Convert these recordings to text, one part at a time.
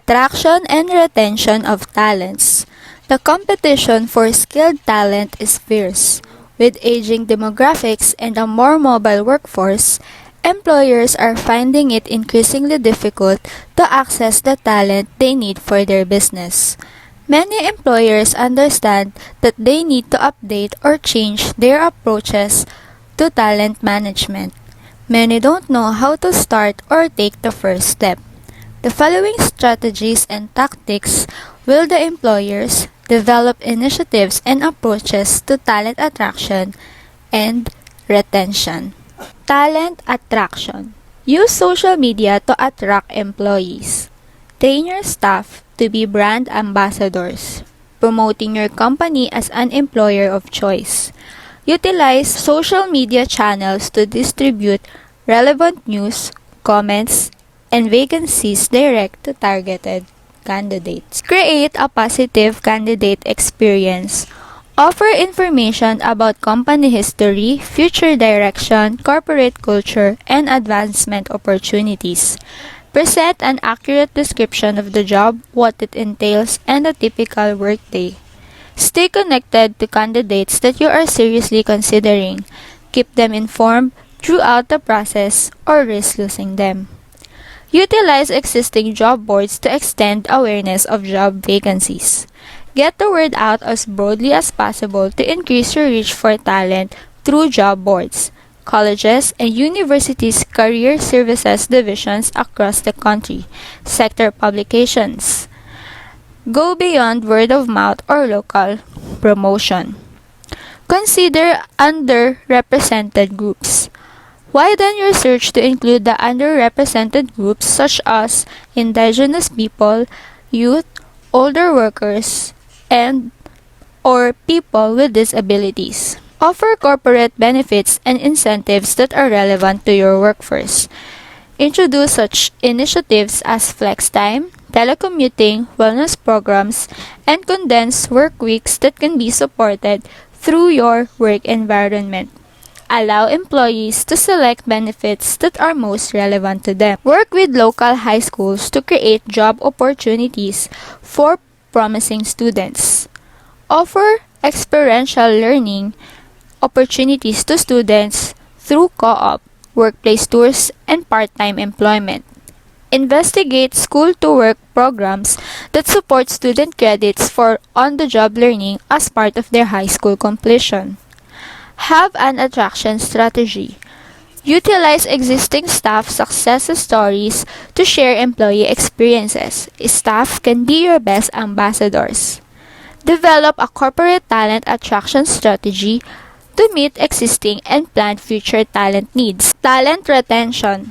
Attraction and retention of talents. The competition for skilled talent is fierce. With aging demographics and a more mobile workforce, employers are finding it increasingly difficult to access the talent they need for their business. Many employers understand that they need to update or change their approaches to talent management. Many don't know how to start or take the first step. The following strategies and tactics will the employers develop initiatives and approaches to talent attraction and retention. Talent attraction. Use social media to attract employees. Train your staff to be brand ambassadors, promoting your company as an employer of choice. Utilize social media channels to distribute relevant news, comments, and vacancies direct to targeted candidates. Create a positive candidate experience. Offer information about company history, future direction, corporate culture, and advancement opportunities. Present an accurate description of the job, what it entails, and a typical workday. Stay connected to candidates that you are seriously considering. Keep them informed throughout the process or risk losing them. Utilize existing job boards to extend awareness of job vacancies. Get the word out as broadly as possible to increase your reach for talent through job boards, colleges, and universities' career services divisions across the country, sector publications. Go beyond word of mouth or local promotion. Consider underrepresented groups. Widen your search to include the underrepresented groups such as indigenous people, youth, older workers, and or people with disabilities. Offer corporate benefits and incentives that are relevant to your workforce. Introduce such initiatives as flex time, telecommuting, wellness programs, and condensed work weeks that can be supported through your work environment. Allow employees to select benefits that are most relevant to them. Work with local high schools to create job opportunities for promising students. Offer experiential learning opportunities to students through co-op, workplace tours, and part-time employment. Investigate school-to-work programs that support student credits for on-the-job learning as part of their high school completion. Have an attraction strategy. Utilize existing staff success stories to share employee experiences. Staff can be your best ambassadors. Develop a corporate talent attraction strategy to meet existing and planned future talent needs. Talent retention.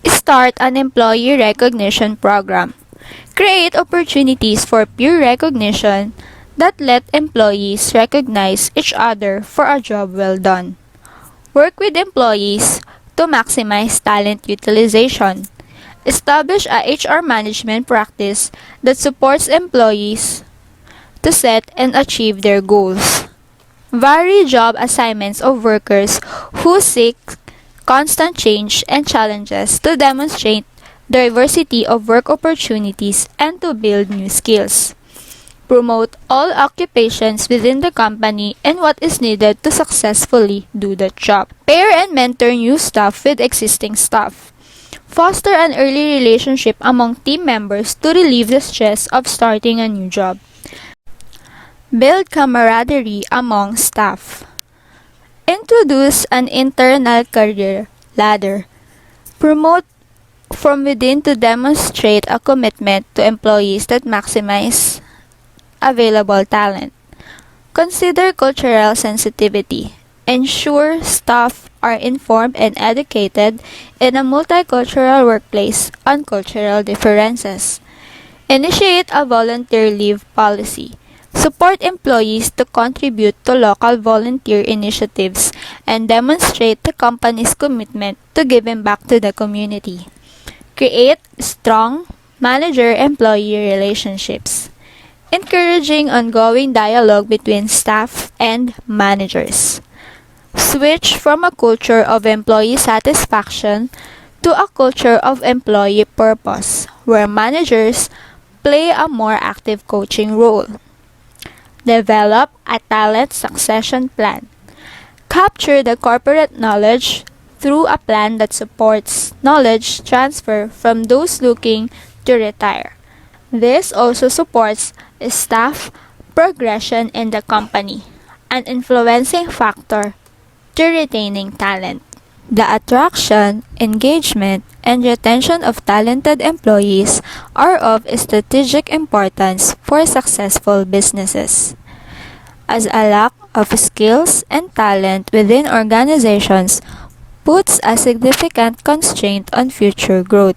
Start an employee recognition program. Create opportunities for peer recognition that let employees recognize each other for a job well done. Work with employees to maximize talent utilization. Establish a HR management practice that supports employees to set and achieve their goals. Vary job assignments of workers who seek constant change and challenges to demonstrate diversity of work opportunities and to build new skills. Promote all occupations within the company and what is needed to successfully do the job. Pair and mentor new staff with existing staff. Foster an early relationship among team members to relieve the stress of starting a new job. Build camaraderie among staff. Introduce an internal career ladder. Promote from within to demonstrate a commitment to employees that maximize available talent. Consider cultural sensitivity. Ensure staff are informed and educated in a multicultural workplace on cultural differences. Initiate a volunteer leave policy. Support employees to contribute to local volunteer initiatives and demonstrate the company's commitment to giving back to the community. Create strong manager-employee relationships. Encouraging ongoing dialogue between staff and managers. Switch from a culture of employee satisfaction to a culture of employee purpose. where managers play a more active coaching role. Develop a talent succession plan. Capture the corporate knowledge through a plan that supports knowledge transfer from those looking to retire. This also supports staff progression in the company, an influencing factor to retaining talent. The attraction, engagement, and retention of talented employees are of strategic importance for successful businesses, as a lack of skills and talent within organizations puts a significant constraint on future growth.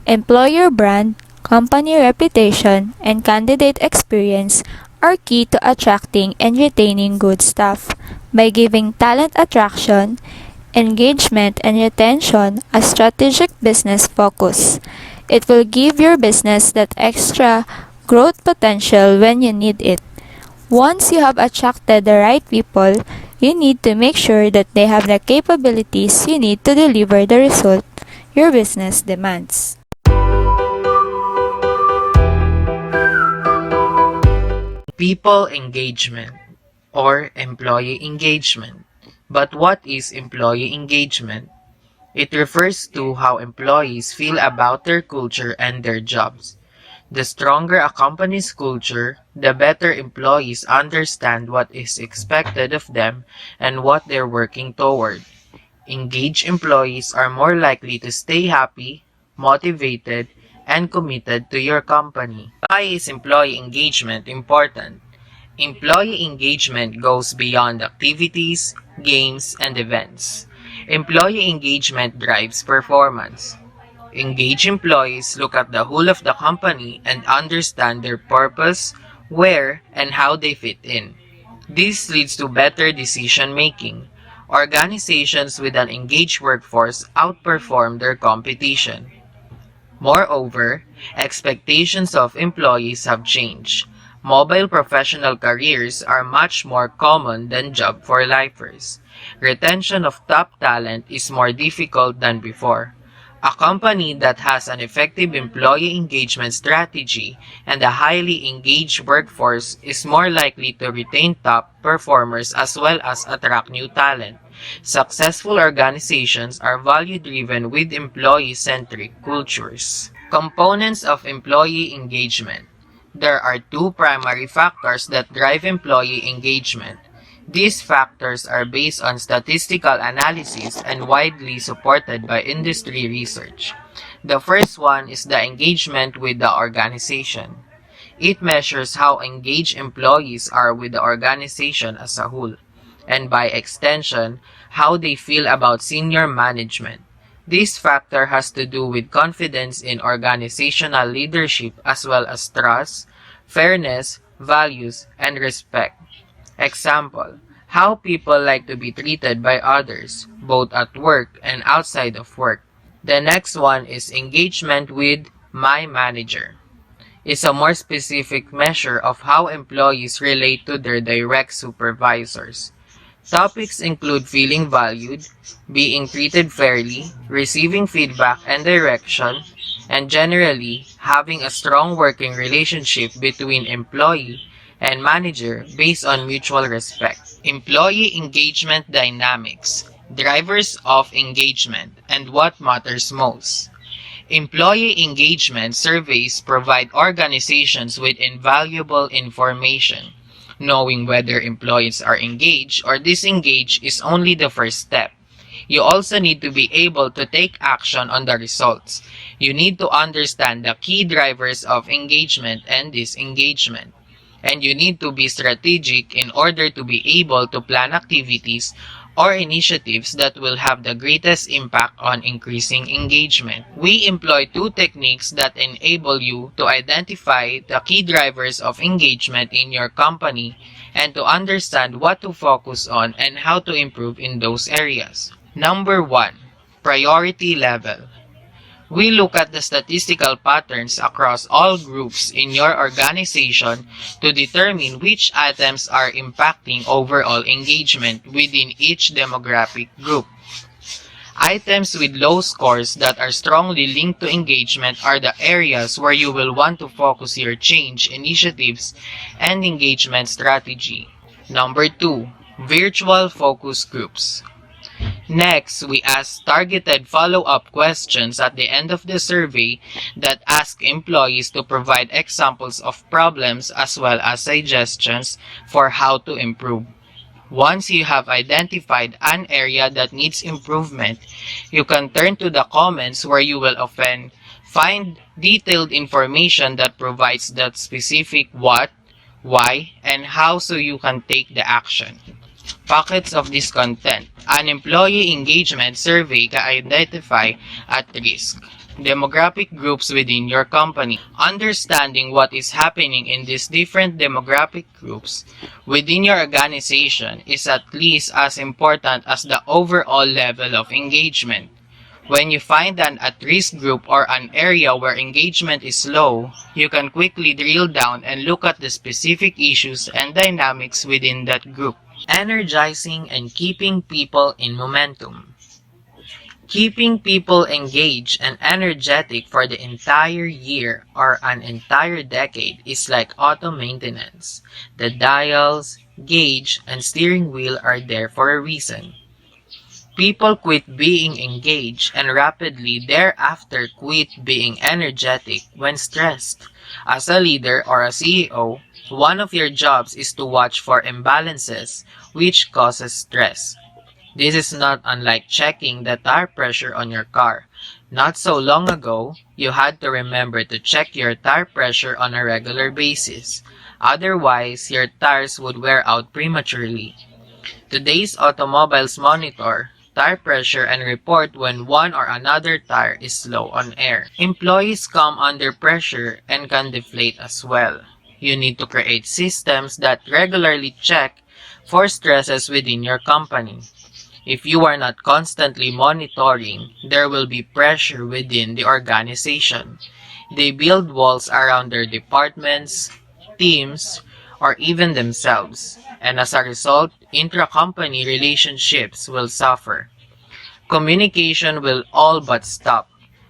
Employer brand, company reputation, and candidate experience are key to attracting and retaining good staff. By giving talent attraction, engagement, and retention a strategic business focus, it will give your business that extra growth potential when you need it. Once you have attracted the right people, you need to make sure that they have the capabilities you need to deliver the result your business demands. People engagement or employee engagement. But what is employee engagement? It refers to how employees feel about their culture and their jobs. The stronger a company's culture, the better employees understand what is expected of them and what they're working toward. Engaged employees are more likely to stay happy, motivated, and committed to your company. Why is employee engagement important? Employee engagement goes beyond activities, games, and events. Employee engagement drives performance. Engaged employees look at the whole of the company and understand their purpose, where, and how they fit in. This leads to better decision making. Organizations with an engaged workforce outperform their competition. Moreover, expectations of employees have changed. Mobile professional careers are much more common than job for lifers. Retention of top talent is more difficult than before. A company that has an effective employee engagement strategy and a highly engaged workforce is more likely to retain top performers as well as attract new talent. Successful organizations are value-driven with employee-centric cultures. Components of employee engagement. There are two primary factors that drive employee engagement. These factors are based on statistical analysis and widely supported by industry research. The first one is the engagement with the organization. It measures how engaged employees are with the organization as a whole, and by extension, how they feel about senior management. This factor has to do with confidence in organizational leadership as well as trust, fairness, values, and respect. Example, how people like to be treated by others, both at work and outside of work. The next one is engagement with my manager. It's a more specific measure of how employees relate to their direct supervisors. Topics include feeling valued, being treated fairly, receiving feedback and direction, and generally having a strong working relationship between employee and manager based on mutual respect. Employee engagement dynamics, drivers of engagement, and what matters most. Employee engagement surveys provide organizations with invaluable information. Knowing whether employees are engaged or disengaged is only the first step. You also need to be able to take action on the results. You need to understand the key drivers of engagement and disengagement. And you need to be strategic in order to be able to plan activities or initiatives that will have the greatest impact on increasing engagement. We employ two techniques that enable you to identify the key drivers of engagement in your company and to understand what to focus on and how to improve in those areas. Number 1. Priority level. We look at the statistical patterns across all groups in your organization to determine which items are impacting overall engagement within each demographic group. Items with low scores that are strongly linked to engagement are the areas where you will want to focus your change initiatives and engagement strategy. Number 2. Virtual focus groups. Next, we ask targeted follow-up questions at the end of the survey that ask employees to provide examples of problems as well as suggestions for how to improve. Once you have identified an area that needs improvement, you can turn to the comments where you will often find detailed information that provides that specific what, why, and how so you can take the action. Pockets of this content. An employee engagement survey can identify at risk. Demographic groups within your company. Understanding what is happening in these different demographic groups within your organization is at least as important as the overall level of engagement. When you find an at-risk group or an area where engagement is low, you can quickly drill down and look at the specific issues and dynamics within that group. Energizing and keeping people in momentum. Keeping people engaged and energetic for the entire year or an entire decade is like auto maintenance. The dials, gauge, and steering wheel are there for a reason. People quit being engaged and rapidly thereafter quit being energetic when stressed. As a leader or a CEO, one of your jobs is to watch for imbalances which causes stress. This is not unlike checking the tire pressure on your car. Not so long ago, you had to remember to check your tire pressure on a regular basis. Otherwise, your tires would wear out prematurely. Today's automobiles monitor tire pressure and report when one or another tire is low on air. Employees come under pressure and can deflate as well. You need to create systems that regularly check for stresses within your company. If you are not constantly monitoring, there will be pressure within the organization. They build walls around their departments, teams, or even themselves, and as a result, intra-company relationships will suffer. Communication will all but stop.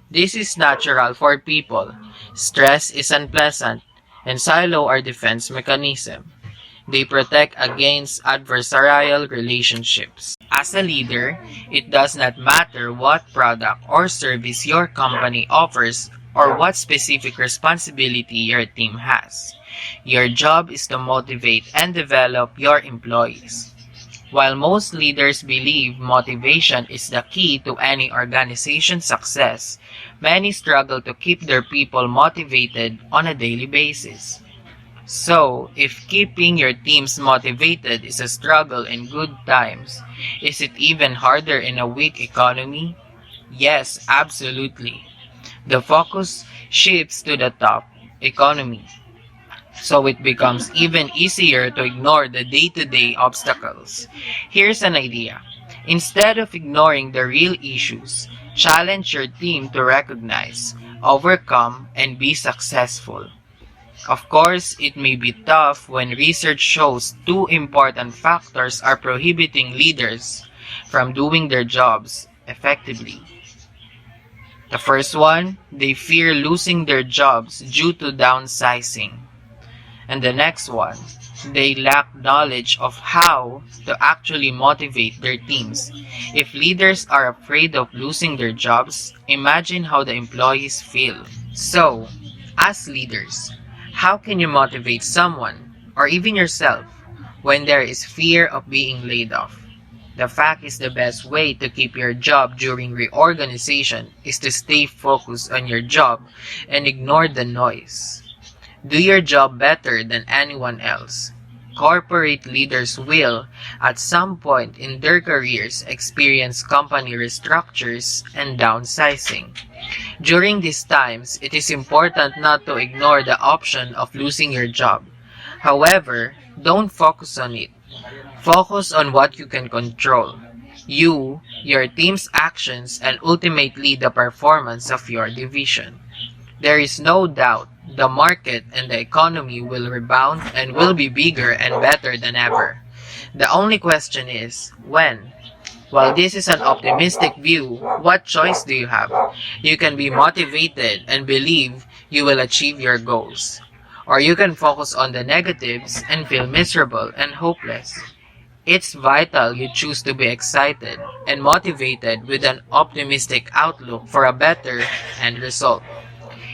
This is natural for people. Stress is unpleasant, and silo are defense mechanism. They protect against adversarial relationships. As a leader, it does not matter what product or service your company offers or what specific responsibility your team has. Your job is to motivate and develop your employees. While most leaders believe motivation is the key to any organization's success, many struggle to keep their people motivated on a daily basis. So, if keeping your teams motivated is a struggle in good times, is it even harder in a weak economy? Yes, absolutely. The focus shifts to the top economy. So it becomes even easier to ignore the day-to-day obstacles. Here's an idea. Instead of ignoring the real issues, challenge your team to recognize, overcome, and be successful. Of course, it may be tough when research shows two important factors are prohibiting leaders from doing their jobs effectively. The first one, they fear losing their jobs due to downsizing. And the next one, they lack knowledge of how to actually motivate their teams. If leaders are afraid of losing their jobs, imagine how the employees feel. So, as leaders, how can you motivate someone, or even yourself, when there is fear of being laid off? The fact is the best way to keep your job during reorganization is to stay focused on your job and ignore the noise. Do your job better than anyone else. Corporate leaders will, at some point in their careers, experience company restructures and downsizing. During these times, it is important not to ignore the option of losing your job. However, don't focus on it. Focus on what you can control. You, your team's actions, and ultimately the performance of your division. There is no doubt the market and the economy will rebound and will be bigger and better than ever. The only question is, when? While this is an optimistic view, what choice do you have? You can be motivated and believe you will achieve your goals. Or you can focus on the negatives and feel miserable and hopeless. It's vital you choose to be excited and motivated with an optimistic outlook for a better end result.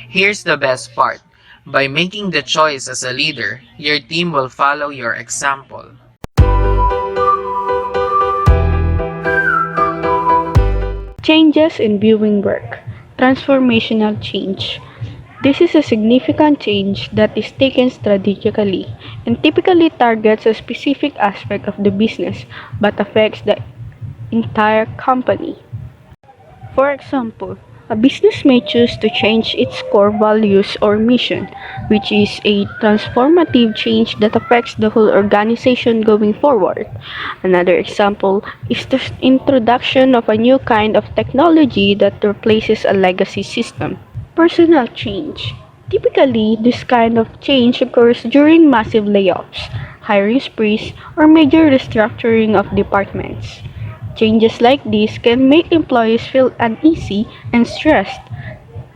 Here's the best part. By making the choice as a leader, your team will follow your example. Changes in viewing work. Transformational change. This is a significant change that is taken strategically and typically targets a specific aspect of the business but affects the entire company. For example, a business may choose to change its core values or mission, which is a transformative change that affects the whole organization going forward. Another example is the introduction of a new kind of technology that replaces a legacy system. Personal change. Typically, this kind of change occurs during massive layoffs, hiring sprees, or major restructuring of departments. Changes like these can make employees feel uneasy and stressed.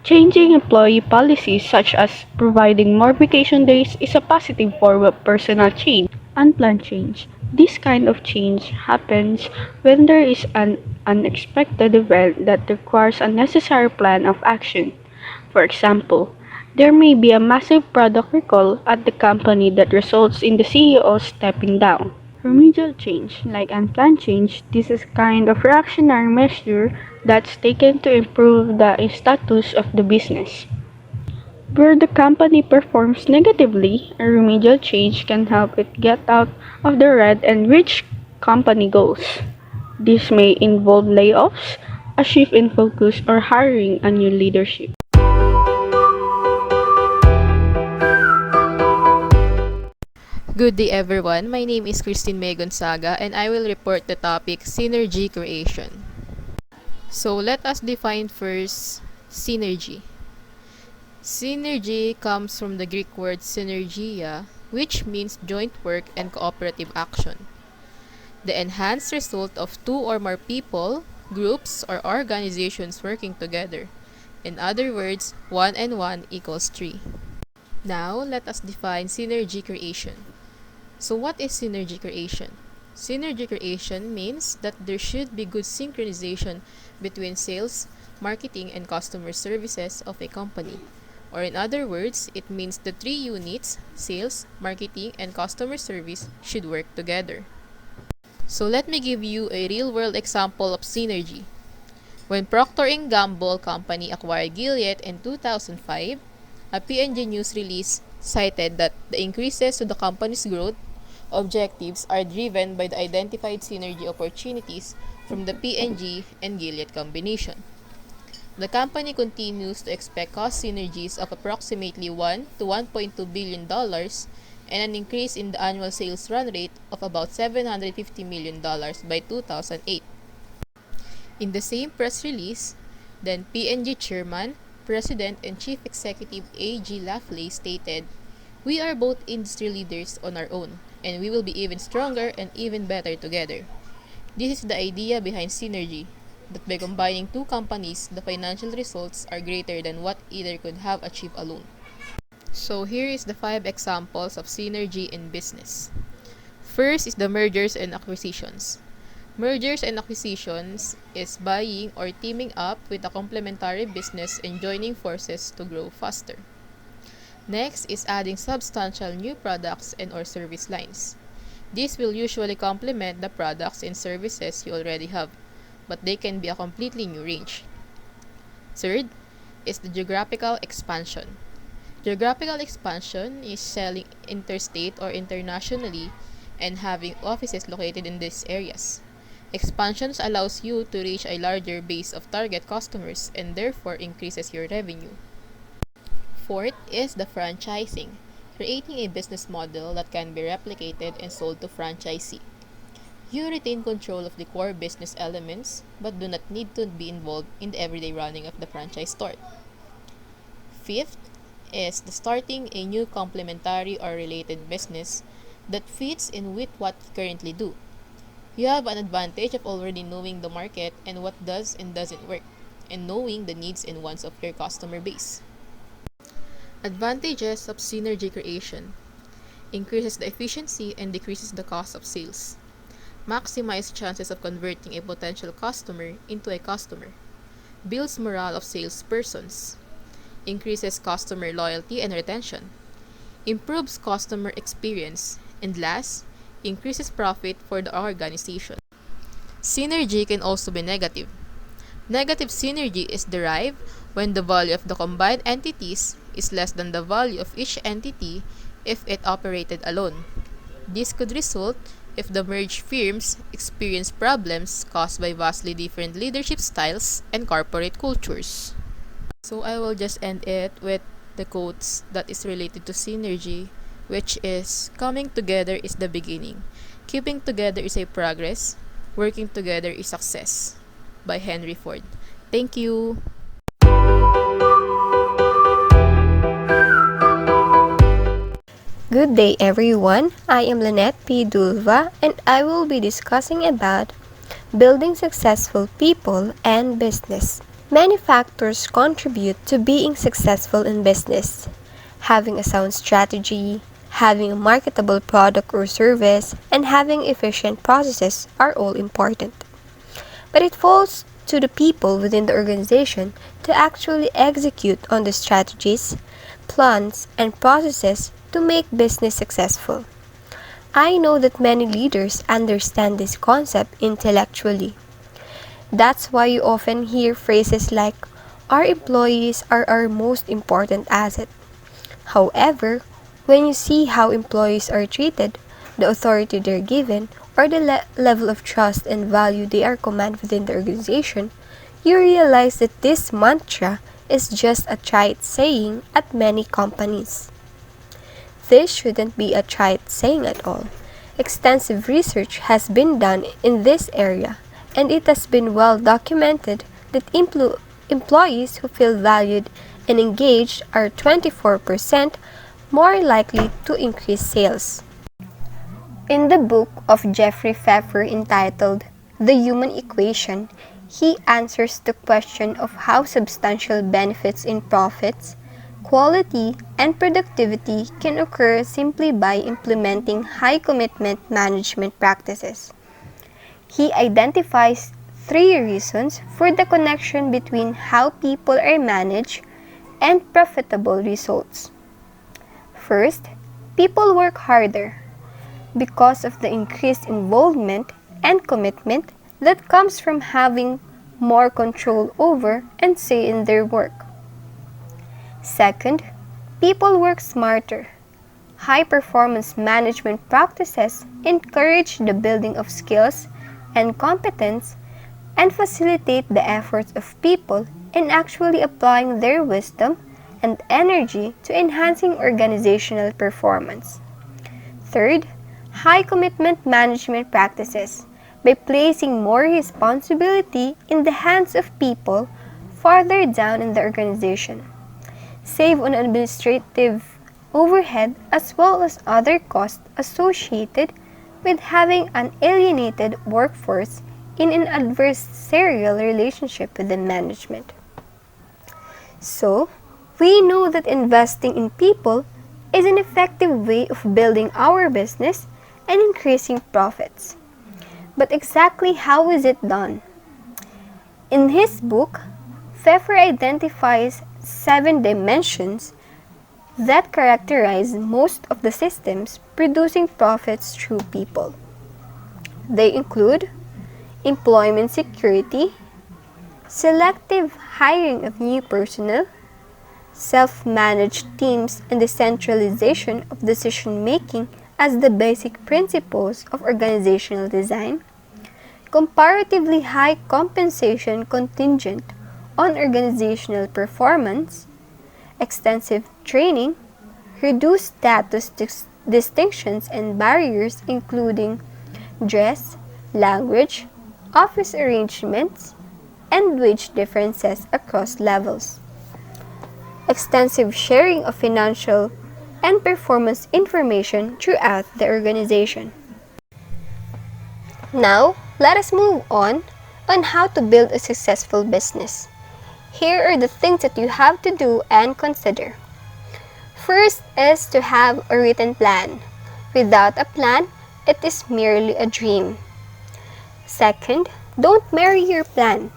Changing employee policies such as providing more vacation days is a positive form of personal change. Unplanned change. This kind of change happens when there is an unexpected event that requires a necessary plan of action. For example, there may be a massive product recall at the company that results in the CEO stepping down. Remedial change, like unplanned change, this is a kind of reactionary measure that's taken to improve the status of the business. Where the company performs negatively, a remedial change can help it get out of the red and reach company goals. This may involve layoffs, a shift in focus, or hiring a new leadership. Good day everyone, my name is Christine May Gonzaga and I will report the topic Synergy Creation. So let us define first synergy. Synergy comes from the Greek word synergia, which means joint work and cooperative action. The enhanced result of two or more people, groups, or organizations working together. In other words, 1 and 1 equals 3. Now, let us define synergy creation. So what is synergy creation? Synergy creation means that there should be good synchronization between sales, marketing, and customer services of a company. Or in other words, it means the three units, sales, marketing, and customer service, should work together. So let me give you a real-world example of synergy. When Procter & Gamble Company acquired Gilead in 2005, a P&G news release cited that the increases to the company's growth objectives are driven by the identified synergy opportunities from the P&G and Gilead combination. The company continues to expect cost synergies of approximately $1 to $1.2 billion and an increase in the annual sales run rate of about $750 million by 2008. In the same press release, then P&G Chairman, President, and Chief Executive A.G. Lafley stated, "We are both industry leaders on our own, and we will be even stronger and even better together." This is the idea behind synergy, that by combining two companies, the financial results are greater than what either could have achieved alone. So here is the 5 examples of synergy in business. First is the mergers and acquisitions. Mergers and acquisitions is buying or teaming up with a complementary business and joining forces to grow faster. Next is adding substantial new products and or service lines. This will usually complement the products and services you already have, but they can be a completely new range. Third is the geographical expansion. Geographical expansion is selling interstate or internationally and having offices located in these areas. Expansions allows you to reach a larger base of target customers and therefore increases your revenue. Fourth is the franchising, creating a business model that can be replicated and sold to franchisee. You retain control of the core business elements but do not need to be involved in the everyday running of the franchise store. Fifth is the starting a new complementary or related business that fits in with what you currently do. You have an advantage of already knowing the market and what does and doesn't work, and knowing the needs and wants of your customer base. Advantages of synergy creation: increases the efficiency and decreases the cost of sales. Maximize chances of converting a potential customer into a customer. Builds morale of salespersons. Increases customer loyalty and retention. Improves customer experience. And last, increases profit for the organization. Synergy can also be negative. Negative synergy is derived when the value of the combined entities is less than the value of each entity if it operated alone. This could result if the merged firms experience problems caused by vastly different leadership styles and corporate cultures. So I will just end it with the quotes that is related to synergy, which is coming together is the beginning. Keeping together is a progress. Working together is success. By Henry Ford. Thank you. Good day everyone, I am Lynette P. Dulva and I will be discussing about building successful people and business. Many factors contribute to being successful in business. Having a sound strategy, having a marketable product or service, and having efficient processes are all important. But it falls to the people within the organization to actually execute on the strategies, plans, and processes to make business successful. I know that many leaders understand this concept intellectually. That's why you often hear phrases like, our employees are our most important asset. However, when you see how employees are treated, the authority they're given, or the level of trust and value they are commanded within the organization, you realize that this mantra is just a trite saying at many companies. This shouldn't be a trite saying at all. Extensive research has been done in this area, and it has been well documented that employees who feel valued and engaged are 24% more likely to increase sales. In the book of Jeffrey Pfeffer entitled The Human Equation, he answers the question of how substantial benefits in profits, quality, and productivity can occur simply by implementing high-commitment management practices. He identifies 3 reasons for the connection between how people are managed and profitable results. First, people work harder because of the increased involvement and commitment that comes from having more control over and say in their work. Second, people work smarter. High-performance management practices encourage the building of skills and competence and facilitate the efforts of people in actually applying their wisdom and energy to enhancing organizational performance. Third, high-commitment management practices, by placing more responsibility in the hands of people farther down in the organization, save on administrative overhead as well as other costs associated with having an alienated workforce in an adversarial relationship with the management. So, we know that investing in people is an effective way of building our business and increasing profits. But exactly how is it done? In his book, Pfeffer identifies 7 dimensions that characterize most of the systems producing profits through people. They include employment security, selective hiring of new personnel, self-managed teams, and the centralization of decision-making as the basic principles of organizational design, comparatively high compensation contingent on organizational performance, extensive training, reduced status distinctions and barriers including dress, language, office arrangements, and wage differences across levels, extensive sharing of financial and performance information throughout the organization. Now, let us move on how to build a successful business. Here are the things that you have to do and consider. First is to have a written plan. Without a plan, it is merely a dream. Second, don't marry your plan.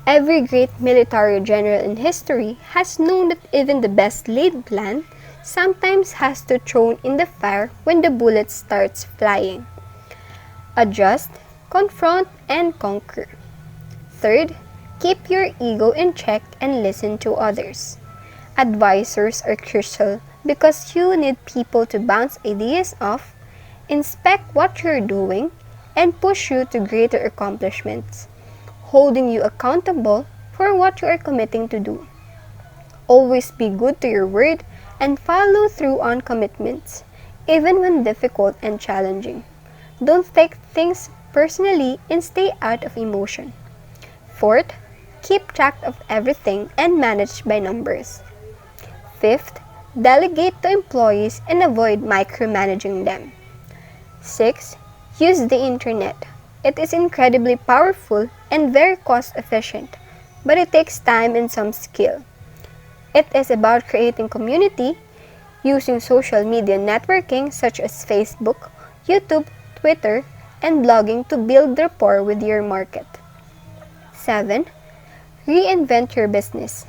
Every great military general in history has known that even the best laid plan sometimes has to thrown in the fire when the bullet starts flying. Adjust, confront, and conquer. Third, keep your ego in check and listen to others. Advisors are crucial because you need people to bounce ideas off, inspect what you're doing, and push you to greater accomplishments, holding you accountable for what you are committing to do. Always be good to your word and follow through on commitments, even when difficult and challenging. Don't take things personally and stay out of emotion. Fourth, keep track of everything and manage by numbers. Fifth, delegate to employees and avoid micromanaging them. Sixth, use the internet. It is incredibly powerful and very cost efficient, but it takes time and some skill. It is about creating community, using social media networking such as Facebook, YouTube, Twitter, and blogging to build rapport with your market. 7. Reinvent your business.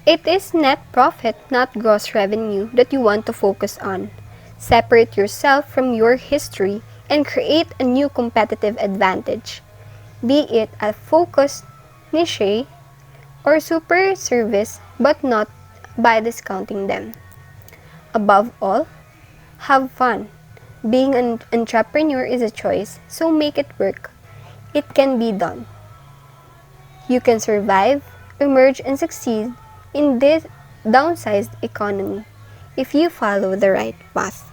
It is net profit, not gross revenue, that you want to focus on. Separate yourself from your history and create a new competitive advantage, be it a focused niche or super service, but not by discounting them. Above all, have fun. Being an entrepreneur is a choice, so make it work. It can be done. You can survive, emerge, and succeed in this downsized economy if you follow the right path.